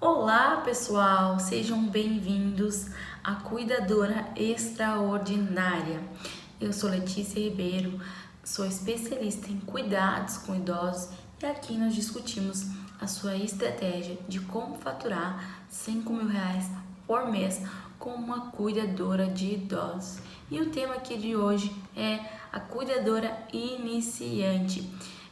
Olá, pessoal! Sejam bem-vindos à Cuidadora Extraordinária. Eu sou Letícia Ribeiro, sou especialista em cuidados com idosos e aqui nós discutimos a sua estratégia de como faturar R$ 5.000 por mês com uma cuidadora de idosos. E o tema aqui de hoje é a cuidadora iniciante.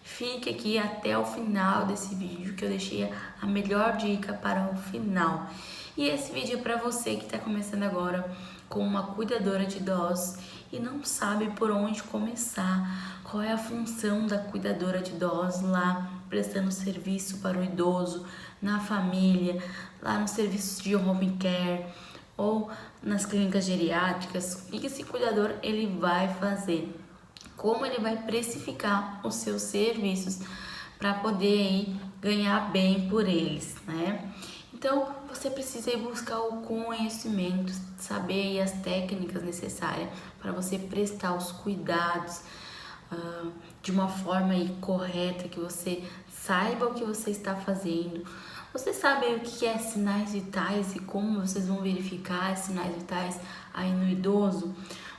Fique aqui até o final desse vídeo que eu deixei a melhor dica para o final. E esse vídeo é para você que está começando agora com uma cuidadora de idosos e não sabe por onde começar, qual é a função da cuidadora de idosos lá prestando serviço para o idoso, na família, lá nos serviços de home care ou nas clínicas geriátricas. O que esse cuidador ele vai fazer? Como ele vai precificar os seus serviços para poder aí ganhar bem por eles, né? Então, você precisa ir buscar o conhecimento, saber aí as técnicas necessárias para você prestar os cuidados de uma forma aí correta, que você saiba o que você está fazendo. Você sabe aí o que é sinais vitais e como vocês vão verificar esses sinais vitais aí no idoso?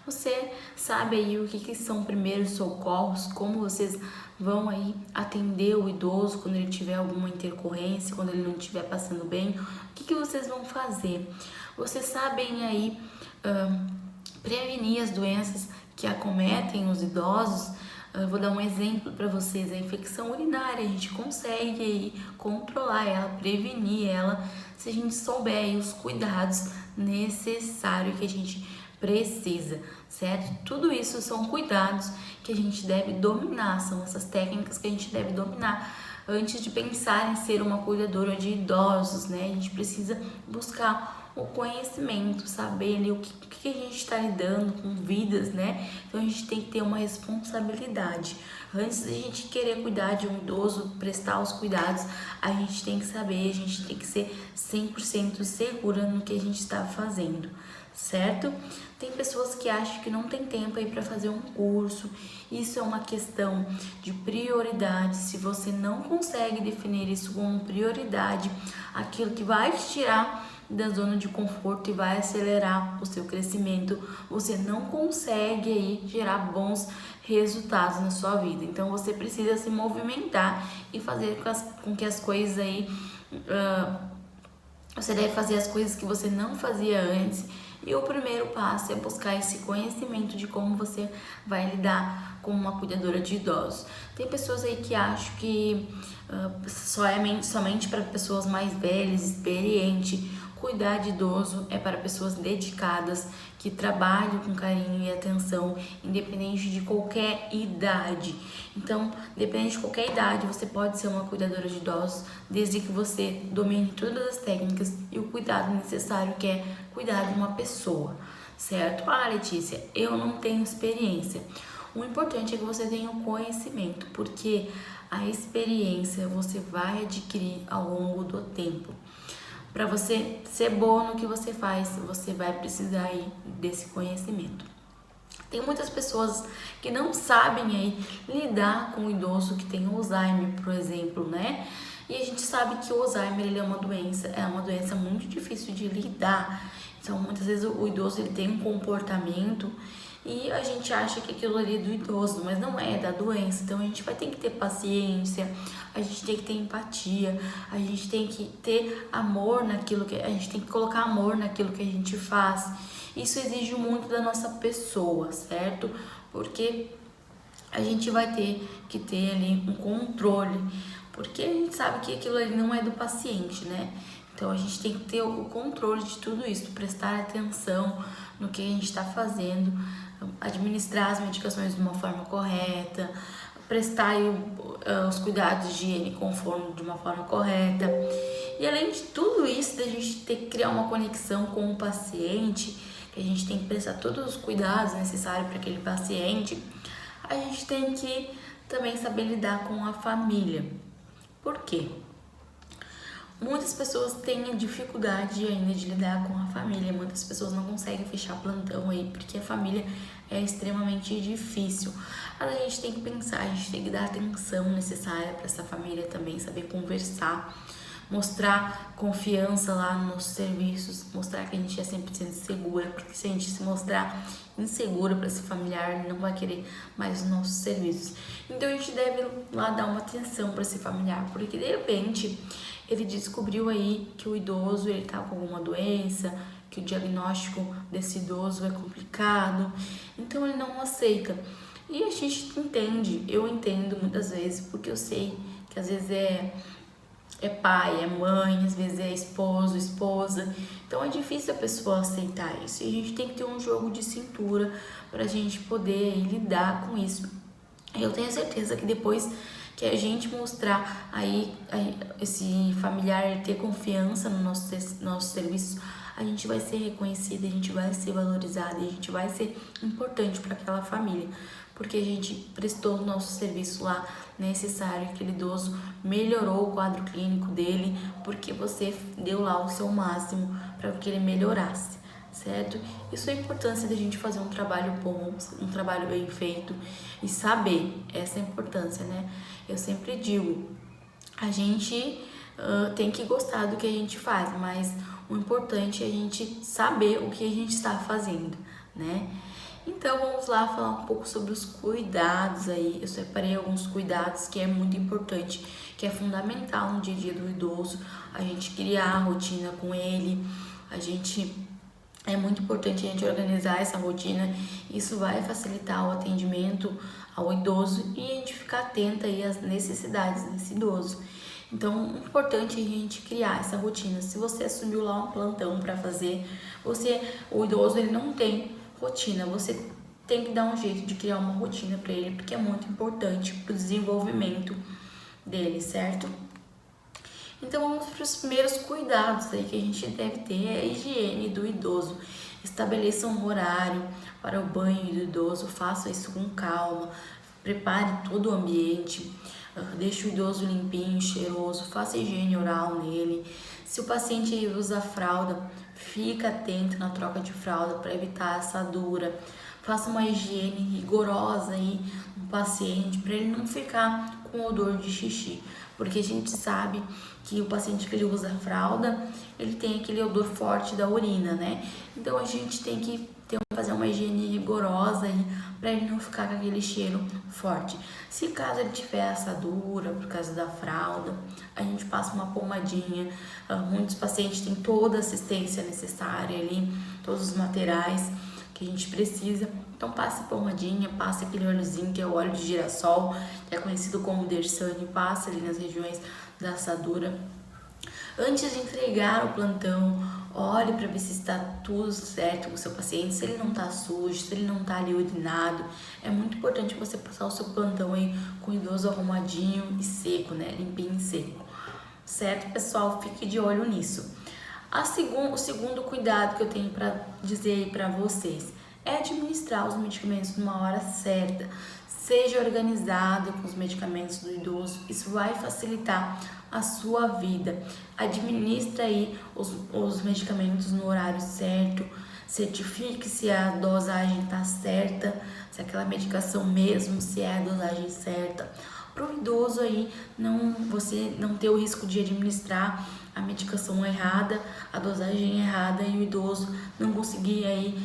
Você sabe aí o que são primeiros socorros, como vocês vão aí atender o idoso quando ele tiver alguma intercorrência, quando ele não estiver passando bem, o que vocês vão fazer? Vocês sabem aí prevenir as doenças que acometem os idosos? Eu vou dar um exemplo para vocês, a infecção urinária, a gente consegue aí controlar ela, prevenir ela, se a gente souber aí os cuidados necessários que a gente precisa, certo? Tudo isso são cuidados que a gente deve dominar, são essas técnicas que a gente deve dominar antes de pensar em ser uma cuidadora de idosos, né? A gente precisa buscar o conhecimento, saber ali o que a gente está lidando com vidas, né? Então a gente tem que ter uma responsabilidade. Antes de a gente querer cuidar de um idoso, prestar os cuidados, a gente tem que saber, a gente tem que ser 100% segura no que a gente está fazendo, certo? Tem pessoas que acham que não tem tempo aí para fazer um curso. Isso é uma questão de prioridade. Se você não consegue definir isso como prioridade, aquilo que vai te tirar da zona de conforto e vai acelerar o seu crescimento, você não consegue aí gerar bons resultados na sua vida. Então você precisa se movimentar e fazer com que as coisas aí você deve fazer as coisas que você não fazia antes. E o primeiro passo é buscar esse conhecimento de como você vai lidar com uma cuidadora de idosos. Tem pessoas aí que acham que somente para pessoas mais velhas, experientes. Cuidar de idoso é para pessoas dedicadas, que trabalham com carinho e atenção, independente de qualquer idade. Então, independente de qualquer idade, você pode ser uma cuidadora de idosos, desde que você domine todas as técnicas e o cuidado necessário, que é cuidar de uma pessoa, certo? Ah, Letícia, eu não tenho experiência. O importante é que você tenha o conhecimento, porque a experiência você vai adquirir ao longo do tempo. Para você ser boa no que você faz, você vai precisar aí desse conhecimento. Tem muitas pessoas que não sabem aí lidar com o idoso que tem Alzheimer, por exemplo, né? E a gente sabe que o Alzheimer ele é uma doença muito difícil de lidar. Então, muitas vezes o idoso ele tem um comportamento e a gente acha que aquilo ali é do idoso, mas não é, da doença. Então a gente vai ter que ter paciência, a gente tem que ter empatia, a gente tem que ter amor naquilo que a gente tem que colocar amor naquilo que a gente faz. Isso exige muito da nossa pessoa, certo? Porque a gente vai ter que ter ali um controle, porque a gente sabe que aquilo ali não é do paciente, né? Então a gente tem que ter o controle de tudo isso, prestar atenção no que a gente está fazendo, administrar as medicações de uma forma correta, prestar os cuidados de higiene e conforto de uma forma correta. E além de tudo isso, da gente ter que criar uma conexão com o paciente, que a gente tem que prestar todos os cuidados necessários para aquele paciente, a gente tem que também saber lidar com a família. Por quê? Muitas pessoas têm dificuldade ainda de lidar com a família, muitas pessoas não conseguem fechar plantão aí, porque a família é extremamente difícil. Mas a gente tem que pensar, a gente tem que dar a atenção necessária para essa família também, saber conversar, mostrar confiança lá nos nossos serviços, mostrar que a gente é 100% segura, porque se a gente se mostrar insegura para esse familiar, ele não vai querer mais os nossos serviços. Então a gente deve lá dar uma atenção para esse familiar, porque de repente ele descobriu aí que o idoso ele tá com alguma doença, que o diagnóstico desse idoso é complicado, então ele não aceita. E a gente entende, eu entendo muitas vezes, porque eu sei que às vezes é pai, é mãe, às vezes é esposo, esposa. Então é difícil a pessoa aceitar isso. E a gente tem que ter um jogo de cintura para a gente poder aí, lidar com isso. Eu tenho certeza que depois que a gente mostrar aí esse familiar ter confiança no nosso serviço, a gente vai ser reconhecida, a gente vai ser valorizada, a gente vai ser importante para aquela família, porque a gente prestou o nosso serviço lá necessário, aquele idoso melhorou o quadro clínico dele, porque você deu lá o seu máximo para que ele melhorasse, certo? Isso é a importância da gente fazer um trabalho bom, um trabalho bem feito e saber, essa é a importância, né? Eu sempre digo, a gente tem que gostar do que a gente faz, mas o importante é a gente saber o que a gente está fazendo, né? Então vamos lá falar um pouco sobre os cuidados aí. Eu separei alguns cuidados que é muito importante, que é fundamental no dia a dia do idoso, a gente criar a rotina com ele, é muito importante a gente organizar essa rotina. Isso vai facilitar o atendimento ao idoso e a gente ficar atenta aí às necessidades desse idoso. Então, é importante a gente criar essa rotina. Se você assumiu lá um plantão para fazer, o idoso ele não tem rotina, você tem que dar um jeito de criar uma rotina para ele, porque é muito importante para o desenvolvimento dele, certo? Então vamos para os primeiros cuidados aí que a gente deve ter, é a higiene do idoso. Estabeleça um horário para o banho do idoso, faça isso com calma, prepare todo o ambiente, deixe o idoso limpinho, cheiroso, faça higiene oral nele. Se o paciente usa fralda, fica atento na troca de fralda para evitar assadura. Faça uma higiene rigorosa aí no paciente para ele não ficar com odor de xixi, porque a gente sabe que o paciente que ele usa fralda, ele tem aquele odor forte da urina, né? Então a gente tem que fazer uma higiene rigorosa aí para ele não ficar com aquele cheiro forte. Se caso ele tiver assadura por causa da fralda, a gente passa uma pomadinha. Muitos pacientes têm toda a assistência necessária ali, todos os materiais que a gente precisa. Então passe pomadinha, passe aquele óleozinho que é o óleo de girassol, que é conhecido como Dersane, passe ali nas regiões da assadura. Antes de entregar o plantão, olhe para ver se está tudo certo com o seu paciente, se ele não está sujo, se ele não está ali urinado. É muito importante você passar o seu plantão aí com o idoso arrumadinho e seco, né? Limpinho e seco. Certo, pessoal? Fique de olho nisso. O segundo cuidado que eu tenho para dizer aí para vocês é administrar os medicamentos numa hora certa. Seja organizado com os medicamentos do idoso, isso vai facilitar a sua vida. Administra aí os medicamentos no horário certo, certifique se a dosagem está certa, se aquela medicação mesmo, se é a dosagem certa. Para o idoso aí, você não ter o risco de administrar a medicação errada, a dosagem errada e o idoso não conseguir aí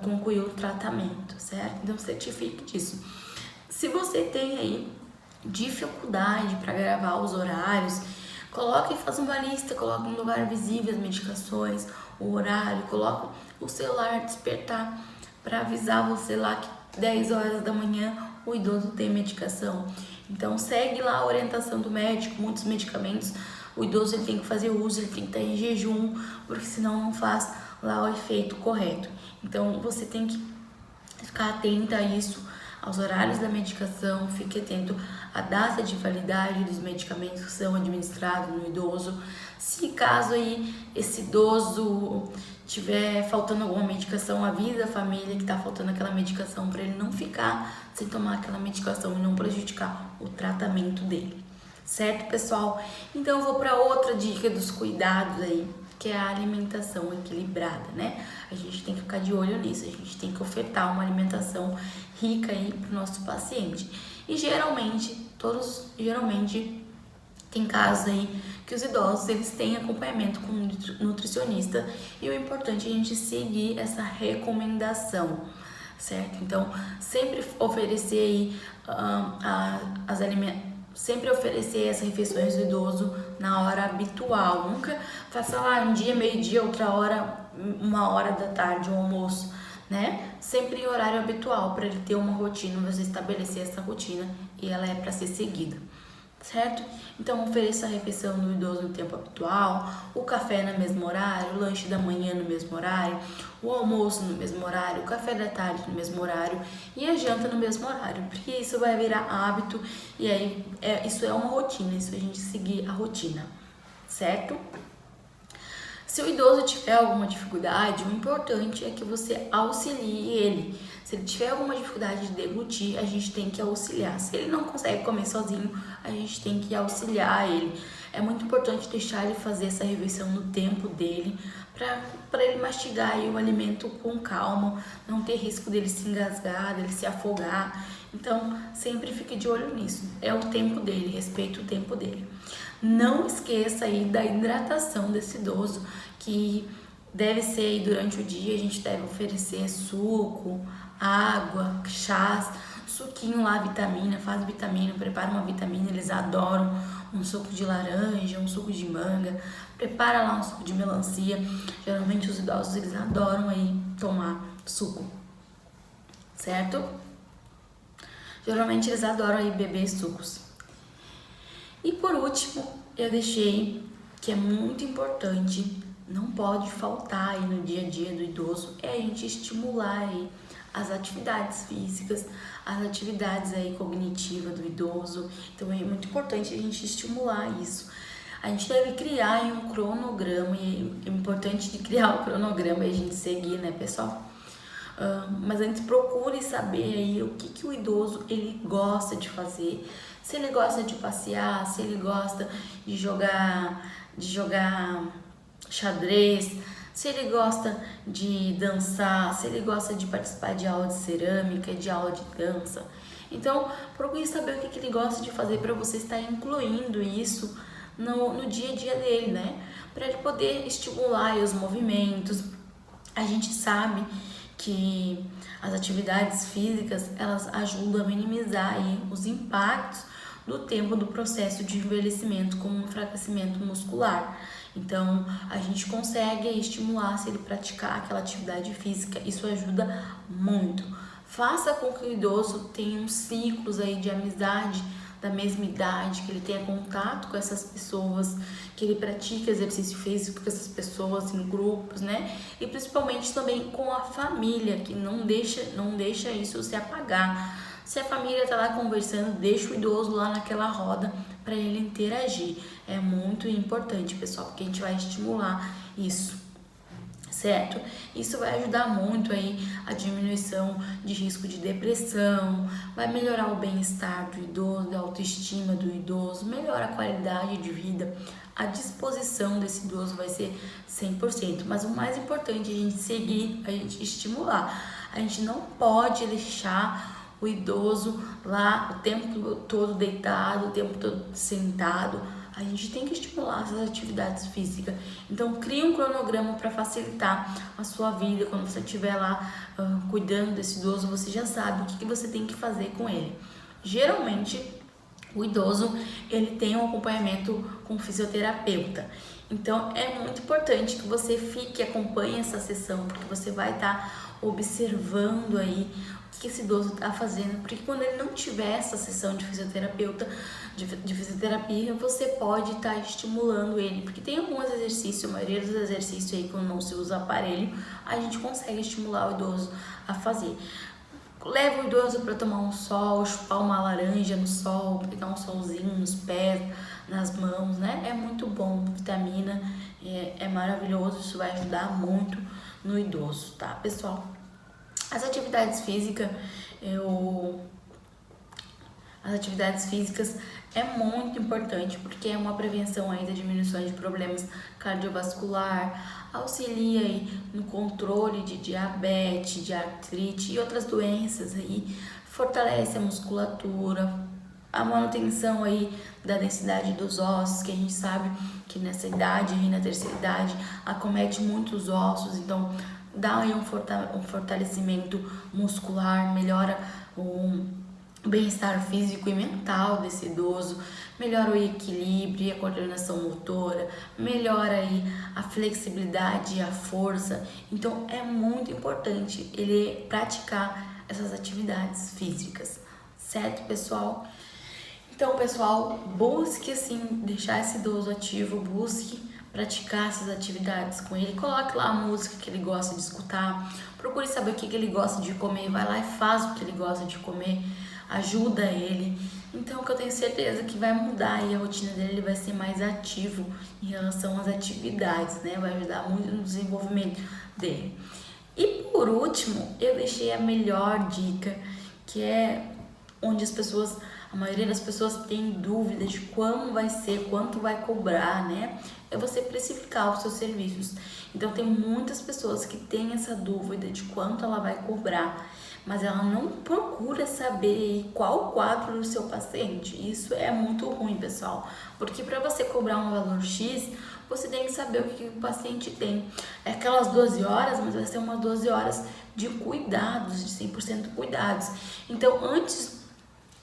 concluir o tratamento, certo? Então certifique disso. Se você tem aí dificuldade para gravar os horários, coloque e faça uma lista, coloque em lugar visível as medicações, o horário, coloque o celular despertar para avisar você lá que 10 horas da manhã o idoso tem medicação. Então segue lá a orientação do médico. Muitos medicamentos o idoso ele tem que fazer uso, ele tem que estar em jejum, porque senão não faz lá o efeito correto. Então você tem que ficar atenta a isso, aos horários da medicação, fique atento à data de validade dos medicamentos que são administrados no idoso. Se caso aí esse idoso tiver faltando alguma medicação, avise a família que está faltando aquela medicação para ele não ficar sem tomar aquela medicação e não prejudicar o tratamento dele. Certo, pessoal? Então eu vou para outra dica dos cuidados aí, que é a alimentação equilibrada, né? A gente tem que ficar de olho nisso, a gente tem que ofertar uma alimentação rica aí para o nosso paciente. E geralmente Tem casos aí que os idosos eles têm acompanhamento com um nutricionista e o importante é a gente seguir essa recomendação, certo? Então, sempre oferecer aí sempre oferecer as refeições do idoso na hora habitual. Nunca faça lá um dia, meio-dia, outra hora, 1 hora da tarde, o almoço, né? Sempre em horário habitual, para ele ter uma rotina, você estabelecer essa rotina e ela é para ser seguida, certo? Então, ofereça a refeição do idoso no tempo habitual, o café no mesmo horário, o lanche da manhã no mesmo horário, o almoço no mesmo horário, o café da tarde no mesmo horário e a janta no mesmo horário, porque isso vai virar hábito e aí isso é uma rotina, isso é a gente seguir a rotina, certo? Se o idoso tiver alguma dificuldade, o importante é que você auxilie ele. Se ele tiver alguma dificuldade de deglutir, a gente tem que auxiliar. Se ele não consegue comer sozinho, a gente tem que auxiliar ele. É muito importante deixar ele fazer essa refeição no tempo dele, para ele mastigar aí o alimento com calma, não ter risco dele se engasgar, dele se afogar. Então, sempre fique de olho nisso. É o tempo dele, respeite o tempo dele. Não esqueça aí da hidratação desse idoso, que deve ser aí durante o dia, a gente deve oferecer suco, água, chás, suquinho lá, vitamina, faz vitamina, prepara uma vitamina, eles adoram um suco de laranja, um suco de manga, prepara lá um suco de melancia. Geralmente os idosos eles adoram aí tomar suco, certo? Geralmente eles adoram aí beber sucos. E por último, eu deixei que é muito importante, não pode faltar aí no dia a dia do idoso, é a gente estimular aí as atividades físicas, as atividades aí cognitivas do idoso. Então é muito importante a gente estimular isso. A gente deve criar aí um cronograma, e é importante de criar o cronograma e a gente seguir, né, pessoal? Mas antes procure saber aí o que o idoso ele gosta de fazer. Se ele gosta de passear, se ele gosta de jogar xadrez, se ele gosta de dançar, se ele gosta de participar de aula de cerâmica, de aula de dança. Então, procure saber o que ele gosta de fazer para você estar incluindo isso no dia a dia dele, né? Para ele poder estimular os movimentos. A gente sabe que as atividades físicas elas ajudam a minimizar aí os impactos do tempo do processo de envelhecimento com um enfraquecimento muscular. Então a gente consegue estimular se ele praticar aquela atividade física, isso ajuda muito. Faça com que o idoso tenha uns ciclos aí de amizade da mesma idade, que ele tenha contato com essas pessoas, que ele pratique exercício físico com essas pessoas em grupos, né? E principalmente também com a família, que não deixa isso se apagar. Se a família tá lá conversando, deixa o idoso lá naquela roda para ele interagir. É muito importante, pessoal, porque a gente vai estimular isso, certo? Isso vai ajudar muito aí a diminuição de risco de depressão, vai melhorar o bem-estar do idoso, a autoestima do idoso, melhora a qualidade de vida, a disposição desse idoso vai ser 100%. Mas o mais importante é a gente seguir, a gente estimular. A gente não pode deixar o idoso lá o tempo todo deitado, o tempo todo sentado. A gente tem que estimular essas atividades físicas. Então, crie um cronograma para facilitar a sua vida. Quando você estiver lá cuidando desse idoso, você já sabe o que você tem que fazer com ele. Geralmente, o idoso ele tem um acompanhamento com fisioterapeuta. Então, é muito importante que você fique, acompanhe essa sessão, porque você vai estar observando aí o que esse idoso está fazendo, porque quando ele não tiver essa sessão de fisioterapeuta, de fisioterapia, você pode estar estimulando ele, porque tem alguns exercícios, a maioria dos exercícios aí, quando não se usa aparelho, a gente consegue estimular o idoso a fazer. Leva o idoso para tomar um sol, chupar uma laranja no sol, pegar um solzinho nos pés, nas mãos, né? É muito bom, vitamina, é maravilhoso, isso vai ajudar muito no idoso, tá, pessoal? As atividades físicas, é muito importante porque é uma prevenção aí da diminuição de problemas cardiovascular, auxilia aí no controle de diabetes, de artrite e outras doenças aí, fortalece a musculatura, a manutenção aí da densidade dos ossos, que a gente sabe que nessa idade, aí na terceira idade, acomete muitos ossos, então dá aí um fortalecimento muscular, melhora o bem-estar físico e mental desse idoso, melhora o equilíbrio e a coordenação motora, melhora aí a flexibilidade e a força. Então é muito importante ele praticar essas atividades físicas, certo, pessoal? Então, pessoal, busque assim deixar esse idoso ativo, busque praticar essas atividades com ele, coloque lá a música que ele gosta de escutar, procure saber o que ele gosta de comer, vai lá e faz o que ele gosta de comer, ajuda ele. Então, que eu tenho certeza que vai mudar e a rotina dele, ele vai ser mais ativo em relação às atividades, né? Vai ajudar muito no desenvolvimento dele. E por último, eu deixei a melhor dica, que é onde a maioria das pessoas tem dúvida de como vai ser, quanto vai cobrar, né? É você precificar os seus serviços. Então tem muitas pessoas que têm essa dúvida de quanto ela vai cobrar, mas ela não procura saber qual o quadro do seu paciente. Isso é muito ruim, pessoal, porque para você cobrar um valor X, você tem que saber o que o paciente tem. É aquelas 12 horas, mas vai ser umas 12 horas de cuidados, de 100% cuidados. Então, antes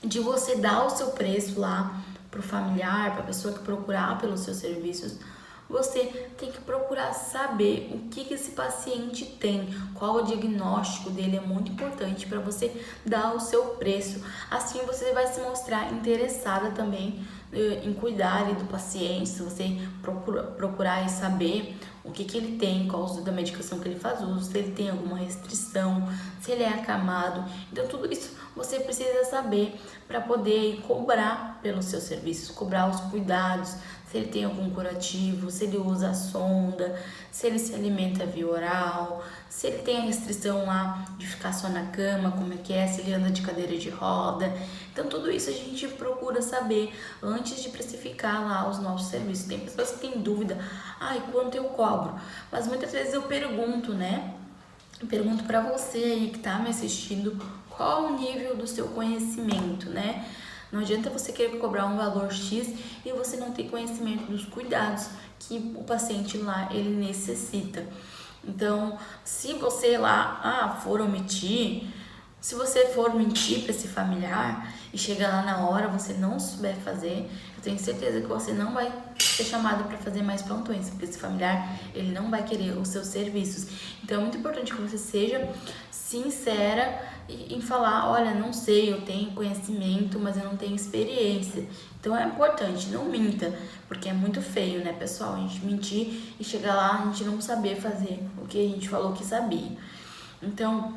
de você dar o seu preço lá para o familiar, para a pessoa que procurar pelos seus serviços, você tem que procurar saber o que esse paciente tem, qual o diagnóstico dele, é muito importante para você dar o seu preço. Assim você vai se mostrar interessada também em cuidar do paciente, se você procurar e saber o que ele tem, qual o uso da medicação que ele faz uso, se ele tem alguma restrição, se ele é acamado. Então tudo isso você precisa saber para poder cobrar pelos seus serviços, cobrar os cuidados, se ele tem algum curativo, se ele usa a sonda, se ele se alimenta via oral, se ele tem a restrição lá de ficar só na cama, como é que é, se ele anda de cadeira de roda. Então tudo isso a gente procura saber antes de precificar lá os nossos serviços. Tem pessoas que têm dúvida, quanto eu cobro? Mas muitas vezes eu pergunto, né? Eu pergunto para você aí que tá me assistindo, qual o nível do seu conhecimento, né? Não adianta você querer cobrar um valor X e você não ter conhecimento dos cuidados que o paciente lá ele necessita. Então, se você lá for omitir, se você for mentir para esse familiar e chegar lá na hora você não souber fazer, eu tenho certeza que você não vai ser chamado para fazer mais plantões, porque esse familiar ele não vai querer os seus serviços. Então é muito importante que você seja sincera em falar, olha, não sei, eu tenho conhecimento, mas eu não tenho experiência. Então é importante, não minta, porque é muito feio, né, pessoal? A gente mentir e chegar lá a gente não saber fazer o que a gente falou que sabia. Então,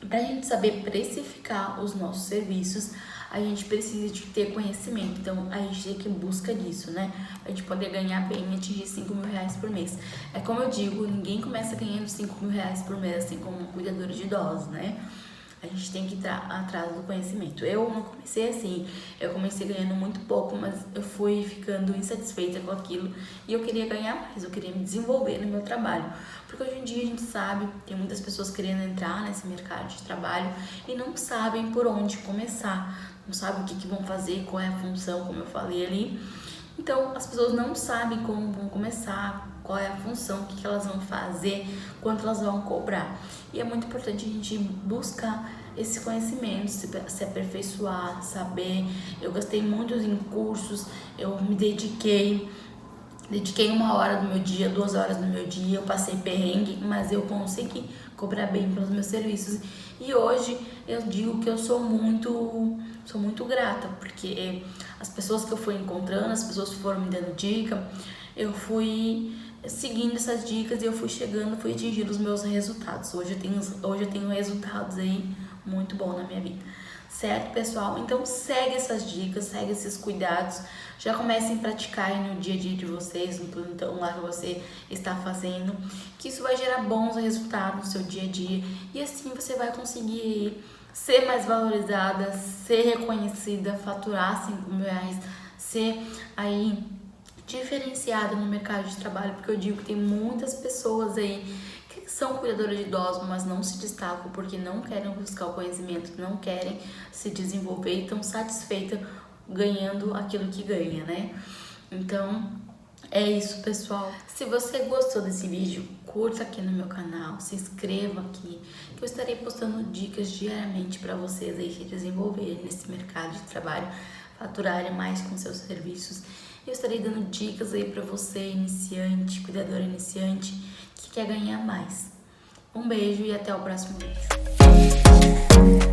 para a gente saber precificar os nossos serviços, a gente precisa de ter conhecimento. Então, a gente tem que ir em busca disso, né? A gente poder ganhar bem e atingir 5 mil reais por mês. É como eu digo, ninguém começa ganhando 5 mil reais por mês, assim como um cuidador de idosos, né? A gente tem que ir atrás do conhecimento. Eu não comecei assim, eu comecei ganhando muito pouco, mas eu fui ficando insatisfeita com aquilo e eu queria ganhar mais, eu queria me desenvolver no meu trabalho. Porque hoje em dia a gente sabe, tem muitas pessoas querendo entrar nesse mercado de trabalho e não sabem por onde começar, não sabem o que vão fazer, qual é a função, como eu falei ali. Então, as pessoas não sabem como vão começar, qual é a função, o que elas vão fazer, quanto elas vão cobrar. E é muito importante a gente buscar esse conhecimento, se aperfeiçoar, saber. Eu gastei muito em cursos, eu me dediquei 1 hora do meu dia, 2 horas do meu dia, eu passei perrengue, mas eu consegui cobrar bem pelos meus serviços. E hoje eu digo que eu sou muito grata, porque as pessoas que eu fui encontrando, as pessoas que foram me dando dica, eu fui seguindo essas dicas e eu fui atingindo os meus resultados. Hoje eu tenho resultados aí muito bons na minha vida. Certo, pessoal? Então segue essas dicas, segue esses cuidados, já comecem a praticar aí no dia a dia de vocês, no plantão lá que você está fazendo, que isso vai gerar bons resultados no seu dia a dia e assim você vai conseguir ser mais valorizada, ser reconhecida, faturar 5 mil reais, ser aí diferenciada no mercado de trabalho, porque eu digo que tem muitas pessoas aí que são cuidadoras de idosos, mas não se destacam porque não querem buscar o conhecimento, não querem se desenvolver e estão satisfeitas ganhando aquilo que ganha, né? Então, é isso, pessoal. Se você gostou desse vídeo, curta aqui no meu canal, se inscreva aqui, que eu estarei postando dicas diariamente para vocês aí se desenvolverem nesse mercado de trabalho, faturarem mais com seus serviços. Eu estarei dando dicas aí para você, iniciante, cuidadora iniciante, que quer ganhar mais. Um beijo e até o próximo vídeo.